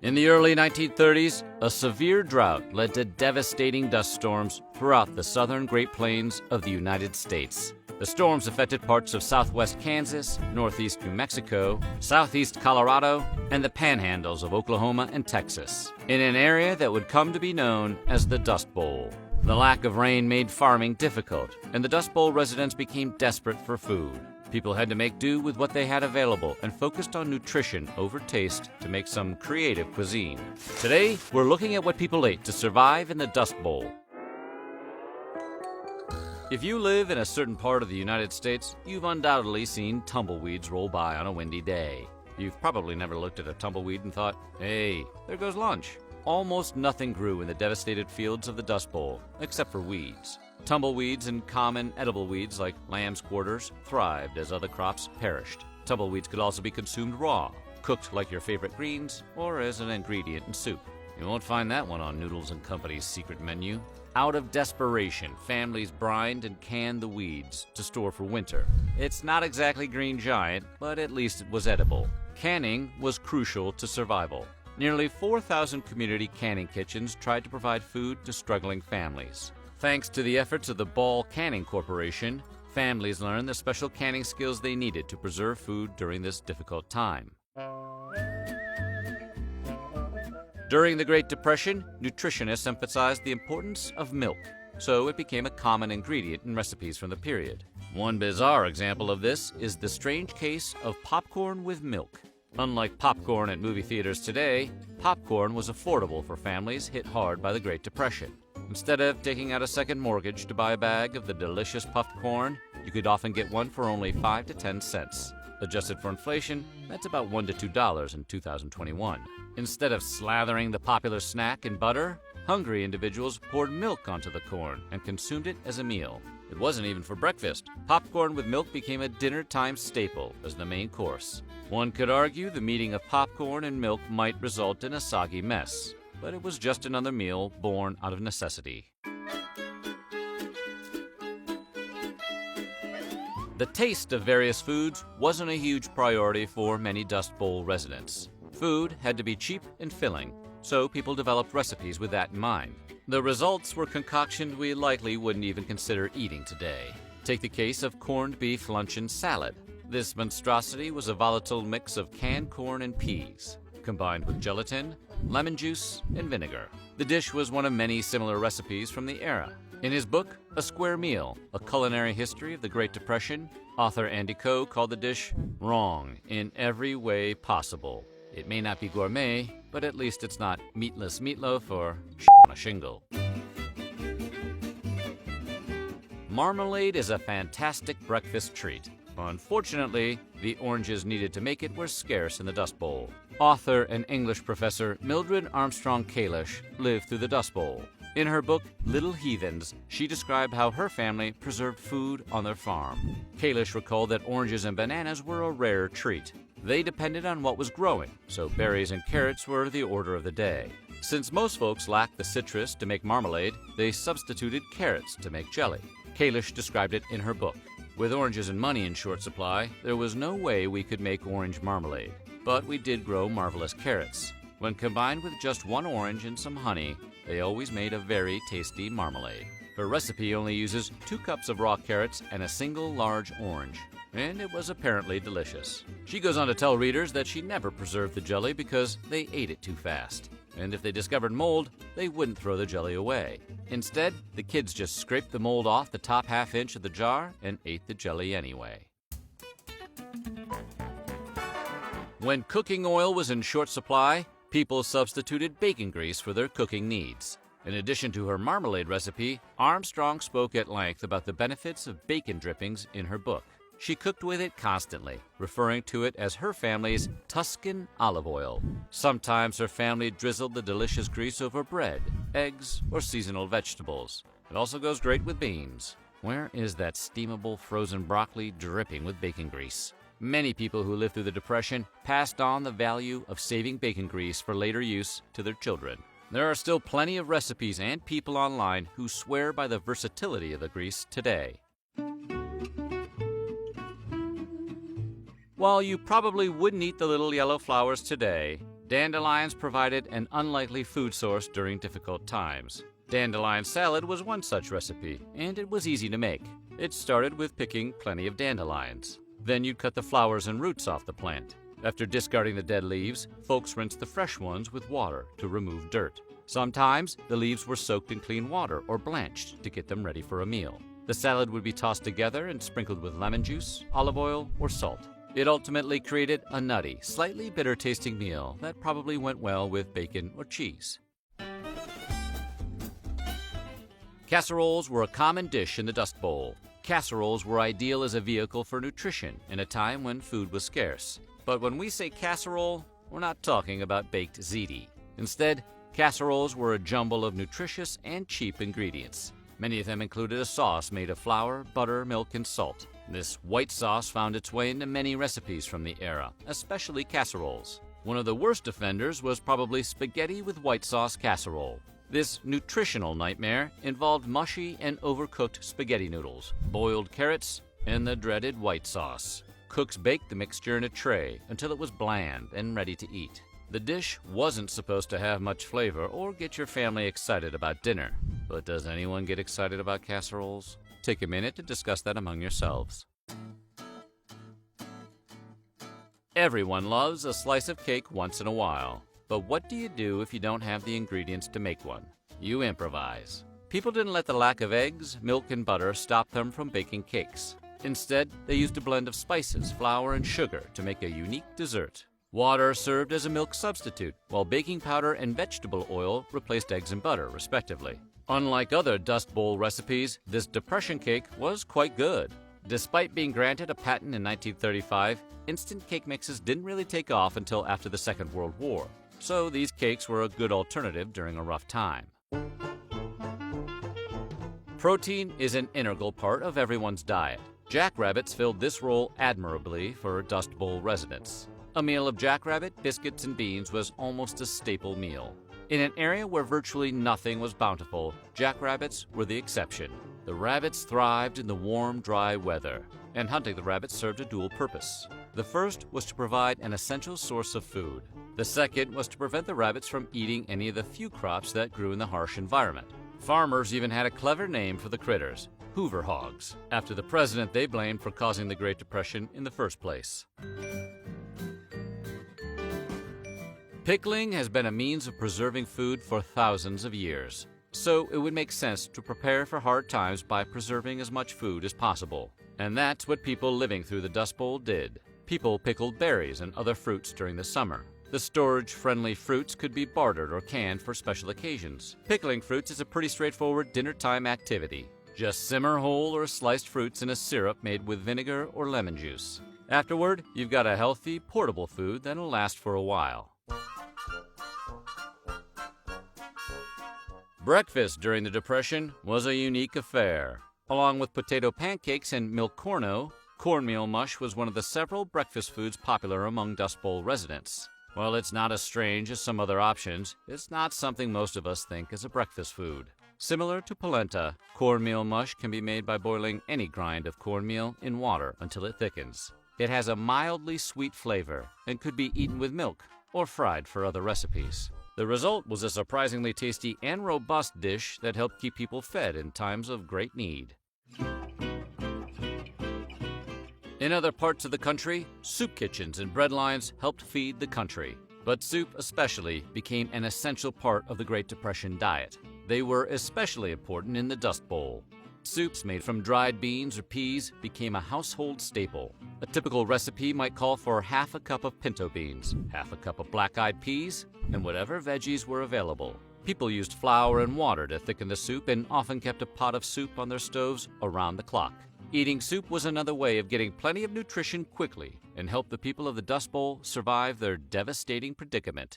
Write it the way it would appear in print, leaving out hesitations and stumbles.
In the early 1930s, a severe drought led to devastating dust storms throughout the southern Great Plains of the United States. The storms affected parts of southwest Kansas, northeast New Mexico, southeast Colorado, and the panhandles of Oklahoma and Texas, in an area that would come to be known as the Dust Bowl. The lack of rain made farming difficult, and the Dust Bowl residents became desperate for food. People had to make do with what they had available and focused on nutrition over taste to make some creative cuisine. Today, we're looking at what people ate to survive in the Dust Bowl. If you live in a certain part of the United States, you've undoubtedly seen tumbleweeds roll by on a windy day. You've probably never looked at a tumbleweed and thought, hey, there goes lunch. Almost nothing grew in the devastated fields of the Dust Bowl, except for weeds. Tumbleweeds and common edible weeds like lamb's quarters thrived as other crops perished. Tumbleweeds could also be consumed raw, cooked like your favorite greens, or as an ingredient in soup. You won't find that one on Noodles & Company's secret menu. Out of desperation, families brined and canned the weeds to store for winter. It's not exactly Green Giant, but at least it was edible. Canning was crucial to survival. Nearly 4,000 community canning kitchens tried to provide food to struggling families. Thanks to the efforts of the Ball Canning Corporation, families learned the special canning skills they needed to preserve food during this difficult time. During the Great Depression, nutritionists emphasized the importance of milk, so it became a common ingredient in recipes from the period. One bizarre example of this is the strange case of popcorn with milk. Unlike popcorn at movie theaters today, popcorn was affordable for families hit hard by the Great Depression. Instead of taking out a second mortgage to buy a bag of the delicious puffed corn, you could often get one for only 5 to 10 cents. Adjusted for inflation, that's about $1 to $2 in 2021. Instead of slathering the popular snack in butter, hungry individuals poured milk onto the corn and consumed it as a meal. It wasn't even for breakfast. Popcorn with milk became a dinner-time staple as the main course. One could argue the meeting of popcorn and milk might result in a soggy mess, but it was just another meal born out of necessity. The taste of various foods wasn't a huge priority for many Dust Bowl residents. Food had to be cheap and filling, so people developed recipes with that in mind. The results were concoctions we likely wouldn't even consider eating today. Take the case of corned beef luncheon salad. This monstrosity was a volatile mix of canned corn and peas, combined with gelatin, lemon juice, and vinegar. The dish was one of many similar recipes from the era. In his book, A Square Meal, A Culinary History of the Great Depression, author Andy Coe called the dish wrong in every way possible. It may not be gourmet, but at least it's not meatless meatloaf or on a shingle. Marmalade is a fantastic breakfast treat. Unfortunately, the oranges needed to make it were scarce in the Dust Bowl. Author and English professor Mildred Armstrong Kalish lived through the Dust Bowl. In her book, Little Heathens, she described how her family preserved food on their farm. Kalish recalled that oranges and bananas were a rare treat. They depended on what was growing, so berries and carrots were the order of the day. Since most folks lacked the citrus to make marmalade, they substituted carrots to make jelly. Kalish described it in her book. With oranges and money in short supply, there was no way we could make orange marmalade. But we did grow marvelous carrots. When combined with just one orange and some honey, they always made a very tasty marmalade. Her recipe only uses 2 cups of raw carrots and a single large orange, and it was apparently delicious. She goes on to tell readers that she never preserved the jelly because they ate it too fast. And if they discovered mold, they wouldn't throw the jelly away. Instead, the kids just scraped the mold off the top half-inch of the jar and ate the jelly anyway. When cooking oil was in short supply, people substituted bacon grease for their cooking needs. In addition to her marmalade recipe, Armstrong spoke at length about the benefits of bacon drippings in her book. She cooked with it constantly, referring to it as her family's Tuscan olive oil. Sometimes her family drizzled the delicious grease over bread, eggs, or seasonal vegetables. It also goes great with beans. Where is that steamable frozen broccoli dripping with bacon grease? Many people who lived through the Depression passed on the value of saving bacon grease for later use to their children. There are still plenty of recipes and people online who swear by the versatility of the grease today. While you probably wouldn't eat the little yellow flowers today, Dandelions provided an unlikely food source during difficult times. Dandelion salad was one such recipe, and it was easy to make. It started with picking plenty of dandelions. Then you'd cut the flowers and roots off the plant. After discarding the dead leaves, folks rinsed the fresh ones with water to remove dirt. Sometimes the leaves were soaked in clean water or blanched to get them ready for a meal. The salad would be tossed together and sprinkled with lemon juice, olive oil, or salt. It ultimately created a nutty, slightly bitter-tasting meal that probably went well with bacon or cheese. Casseroles were a common dish in the Dust Bowl. Casseroles were ideal as a vehicle for nutrition in a time when food was scarce. But when we say casserole, we're not talking about baked ziti. Instead, casseroles were a jumble of nutritious and cheap ingredients. Many of them included a sauce made of flour, butter, milk, and salt. This white sauce found its way into many recipes from the era, especially casseroles. One of the worst offenders was probably spaghetti with white sauce casserole. This nutritional nightmare involved mushy and overcooked spaghetti noodles, boiled carrots, and the dreaded white sauce. Cooks baked the mixture in a tray until it was bland and ready to eat. The dish wasn't supposed to have much flavor or get your family excited about dinner. But does anyone get excited about casseroles? Take a minute to discuss that among yourselves. Everyone loves a slice of cake once in a while. But what do you do if you don't have the ingredients to make one? You improvise. People didn't let the lack of eggs, milk, and butter stop them from baking cakes. Instead, they used a blend of spices, flour, and sugar to make a unique dessert. Water served as a milk substitute, while baking powder and vegetable oil replaced eggs and butter, respectively. Unlike other Dust Bowl recipes, this depression cake was quite good. Despite being granted a patent in 1935, instant cake mixes didn't really take off until after the Second World War. So these cakes were a good alternative during a rough time. Protein is an integral part of everyone's diet. Jackrabbits filled this role admirably for Dust Bowl residents. A meal of jackrabbit, biscuits, and beans was almost a staple meal. In an area where virtually nothing was bountiful, jackrabbits were the exception. The rabbits thrived in the warm, dry weather, and hunting the rabbits served a dual purpose. The first was to provide an essential source of food. The second was to prevent the rabbits from eating any of the few crops that grew in the harsh environment. Farmers even had a clever name for the critters, Hoover hogs, after the president they blamed for causing the Great Depression in the first place. Pickling has been a means of preserving food for thousands of years, so it would make sense to prepare for hard times by preserving as much food as possible. And that's what people living through the Dust Bowl did. People pickled berries and other fruits during the summer. The storage-friendly fruits could be bartered or canned for special occasions. Pickling fruits is a pretty straightforward dinner-time activity. Just simmer whole or sliced fruits in a syrup made with vinegar or lemon juice. Afterward, you've got a healthy, portable food that'll last for a while. Breakfast during the Depression was a unique affair. Along with potato pancakes and milk corno, cornmeal mush was one of the several breakfast foods popular among Dust Bowl residents. While it's not as strange as some other options, it's not something most of us think is a breakfast food. Similar to polenta, cornmeal mush can be made by boiling any grind of cornmeal in water until it thickens. It has a mildly sweet flavor and could be eaten with milk or fried for other recipes. The result was a surprisingly tasty and robust dish that helped keep people fed in times of great need. In other parts of the country, soup kitchens and bread lines helped feed the country. But soup especially became an essential part of the Great Depression diet. They were especially important in the Dust Bowl. Soups made from dried beans or peas became a household staple. A typical recipe might call for half a cup of pinto beans, half a cup of black-eyed peas, and whatever veggies were available. People used flour and water to thicken the soup and often kept a pot of soup on their stoves around the clock. Eating soup was another way of getting plenty of nutrition quickly and helped the people of the Dust Bowl survive their devastating predicament.